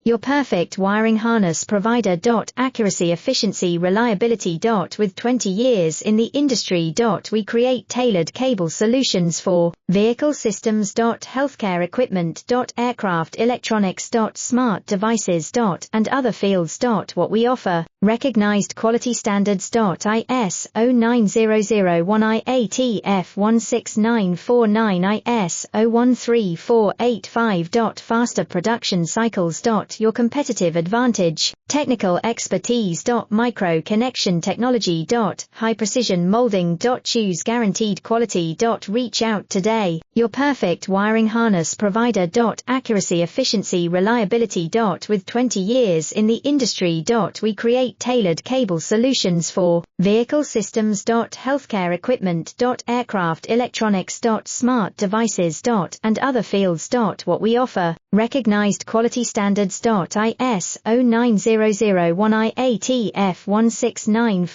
your perfect wiring harness provider. Accuracy, efficiency, reliability. With 20 years in the industry. We create tailored cable solutions for vehicle systems. Healthcare equipment. Aircraft electronics. Smart devices. And other fields. What we offer, recognized quality standards. ISO 9001 IATF 16949 ISO 13485. Faster production cycles. Your competitive advantage, technical expertise. Micro connection technology. High precision molding. Choose guaranteed quality. Reach out today, your perfect wiring harness provider. Accuracy, efficiency, reliability. With 20 years in the industry. We create tailored cable solutions for vehicle systems. Healthcare equipment. Aircraft electronics. Smart devices. And other fields. What we offer, recognized quality standards. ISO 9001 IATF 16949